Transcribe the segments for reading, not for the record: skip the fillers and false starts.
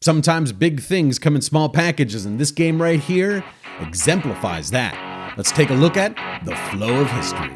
Sometimes big things come in small packages, and this game right here exemplifies that. Let's take a look at the flow of history.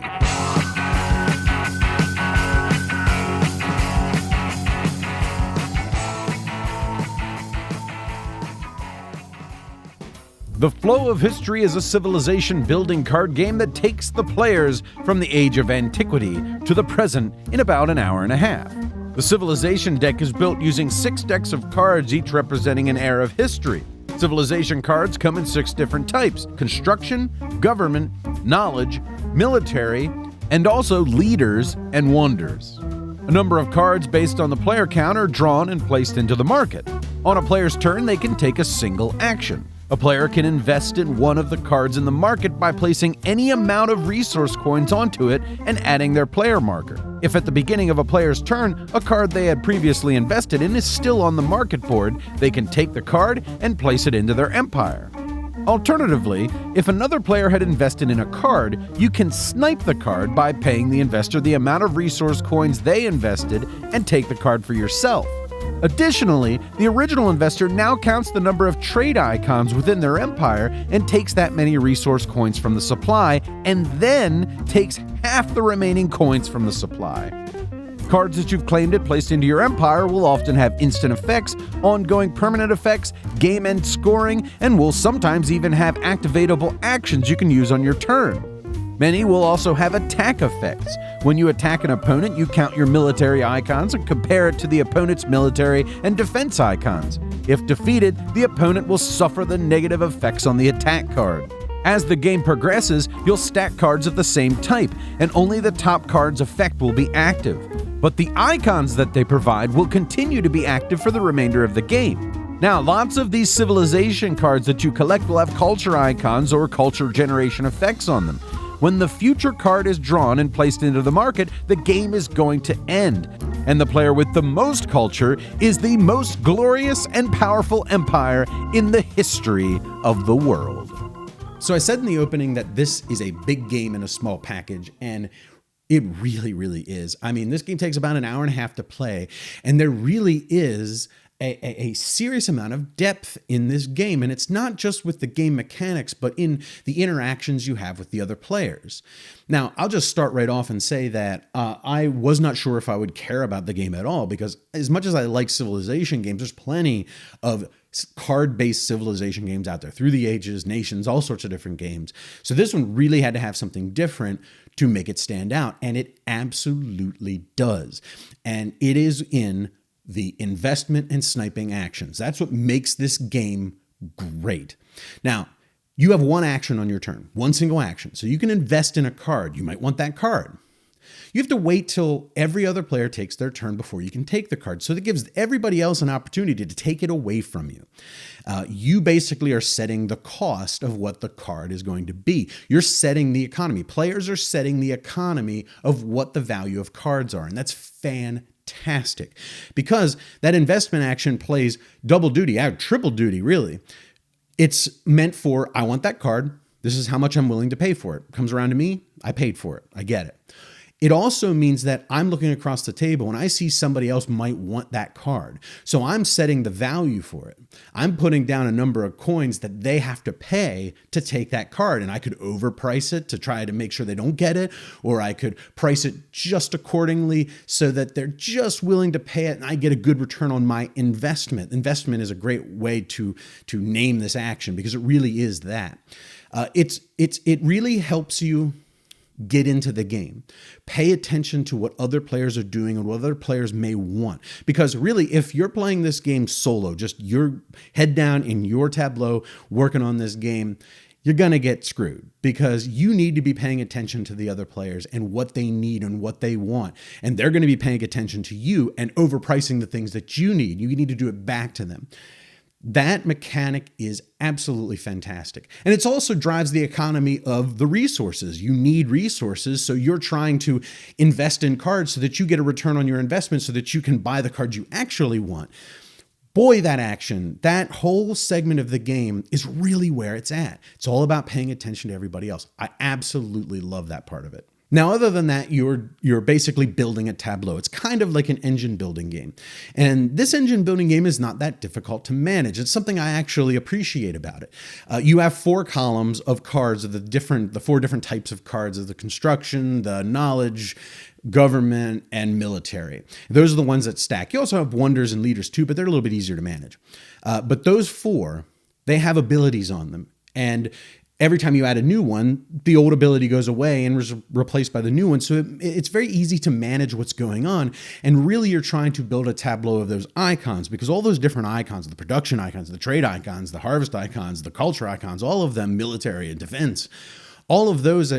The Flow of History is a civilization-building card game that takes the players from the age of antiquity to the present in about an hour and a half. The Civilization deck is built using 6 decks of cards, each representing an era of history. Civilization cards come in 6 different types: construction, government, knowledge, military, and also leaders and wonders. A number of cards based on the player count are drawn and placed into the market. On a player's turn, they can take a single action. A player can invest in one of the cards in the market by placing any amount of resource coins onto it and adding their player marker. If at the beginning of a player's turn, a card they had previously invested in is still on the market board, they can take the card and place it into their empire. Alternatively, if another player had invested in a card, you can snipe the card by paying the investor the amount of resource coins they invested and take the card for yourself. Additionally, the original investor now counts the number of trade icons within their empire and takes that many resource coins from the supply, and then takes half the remaining coins from the supply. Cards that you've claimed and placed into your empire will often have instant effects, ongoing permanent effects, game-end scoring, and will sometimes even have activatable actions you can use on your turn. Many will also have attack effects. When you attack an opponent, you count your military icons and compare it to the opponent's military and defense icons. If defeated, the opponent will suffer the negative effects on the attack card. As the game progresses, you'll stack cards of the same type, and only the top card's effect will be active. But the icons that they provide will continue to be active for the remainder of the game. Now, lots of these civilization cards that you collect will have culture icons or culture generation effects on them. When the future card is drawn and placed into the market, the game is going to end, and the player with the most culture is the most glorious and powerful empire in the history of the world. So I said in the opening that this is a big game in a small package, and it really, really is. I mean, this game takes about an hour and a half to play, and there really is a serious amount of depth in this game. And it's not just with the game mechanics, but in the interactions you have with the other players. Now, I'll just start right off and say that I was not sure if I would care about the game at all, because as much as I like civilization games, there's plenty of card-based civilization games out there through the ages, nations, all sorts of different games. So this one really had to have something different to make it stand out, and it absolutely does. And it is in the investment and sniping actions. That's what makes this game great. Now, you have one action on your turn, one single action. So you can invest in a card. You might want that card. You have to wait till every other player takes their turn before you can take the card. So that gives everybody else an opportunity to take it away from you. You basically are setting the cost of what the card is going to be. You're setting the economy. Players are setting the economy of what the value of cards are. And that's fantastic, because that investment action plays double duty, triple duty, really. It's meant for, I want that card. This is how much I'm willing to pay for it. It comes around to me. I paid for it. I get it. It also means that I'm looking across the table and I see somebody else might want that card. So I'm setting the value for it. I'm putting down a number of coins that they have to pay to take that card. And I could overprice it to try to make sure they don't get it, or I could price it just accordingly so that they're just willing to pay it and I get a good return on my investment. Investment is a great way to name this action, because it really is that. It really helps you get into the game. Pay attention to what other players are doing and what other players may want. Because really, if you're playing this game solo, just your head down in your tableau, working on this game, you're going to get screwed, because you need to be paying attention to the other players and what they need and what they want. And they're going to be paying attention to you and overpricing the things that you need. You need to do it back to them. That mechanic is absolutely fantastic. And it also drives the economy of the resources. You need resources, so you're trying to invest in cards so that you get a return on your investment so that you can buy the cards you actually want. Boy, that action, that whole segment of the game is really where it's at. It's all about paying attention to everybody else. I absolutely love that part of it. Now, other than that, you're basically building a tableau. It's kind of like an engine building game. And this engine building game is not that difficult to manage. It's something I actually appreciate about it. You have 4 columns of cards of the 4 different types of cards of the construction, the knowledge, government, and military. Those are the ones that stack. You also have wonders and leaders too, but they're a little bit easier to manage. But those 4, they have abilities on them. And every time you add a new one, the old ability goes away and is replaced by the new one. So it's very easy to manage what's going on. And really, you're trying to build a tableau of those icons, because all those different icons, the production icons, the trade icons, the harvest icons, the culture icons, all of them, military and defense, all of those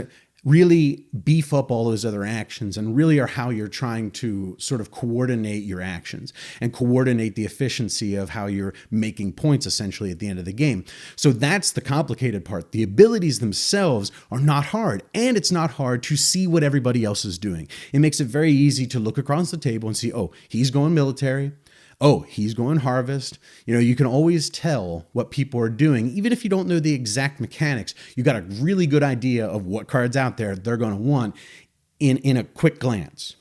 really beef up all those other actions and really are how you're trying to sort of coordinate your actions and coordinate the efficiency of how you're making points essentially at the end of the game. So that's the complicated part. The abilities themselves are not hard, and it's not hard to see what everybody else is doing. It makes it very easy to look across the table and see, oh, he's going military. Oh, he's going harvest. You can always tell what people are doing. Even if you don't know the exact mechanics, you got a really good idea of what cards out there they're going to want in a quick glance.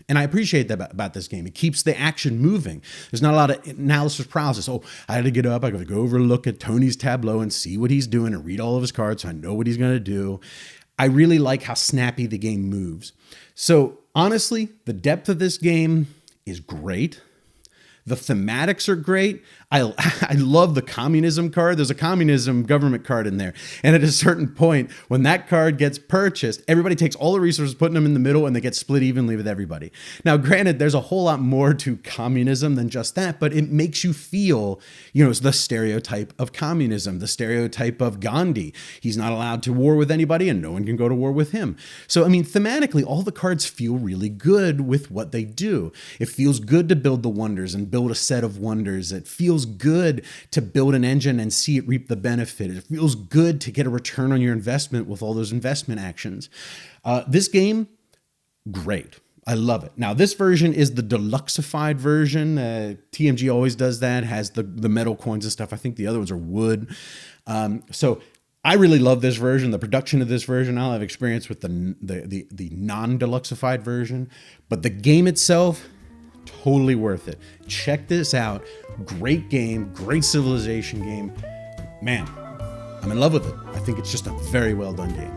And I appreciate that about this game. It keeps the action moving. There's not a lot of analysis paralysis. Oh, I had to get up. I got to go over and look at Tony's tableau and see what he's doing and read all of his cards so I know what he's going to do. I really like how snappy the game moves. So honestly, the depth of this game is great. The thematics are great. I love the communism card. There's a communism government card in there. And at a certain point, when that card gets purchased, everybody takes all the resources, putting them in the middle, and they get split evenly with everybody. Now, granted, there's a whole lot more to communism than just that, but it makes you feel, it's the stereotype of communism, the stereotype of Gandhi. He's not allowed to war with anybody and no one can go to war with him. So, thematically, all the cards feel really good with what they do. It feels good to build the wonders and build a set of wonders. It feels good to build an engine and see it reap the benefit. It feels good to get a return on your investment with all those investment actions. This game, great. I love it. Now, this version is the deluxeified version. TMG always does that, has the metal coins and stuff. I think the other ones are wood. So I really love this version. The production of this version, I'll have experience with the non-deluxeified version. But the game itself, totally worth it. Check this out. Great game, great civilization game. Man, I'm in love with it. I think it's just a very well done game.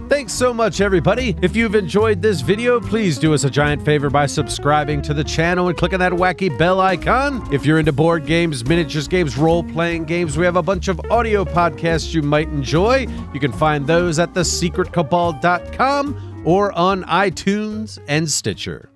Thanks so much, everybody. If you've enjoyed this video, please do us a giant favor by subscribing to the channel and clicking that wacky bell icon. If you're into board games, miniatures games, role-playing games, we have a bunch of audio podcasts you might enjoy. You can find those at thesecretcabal.com or on iTunes and Stitcher.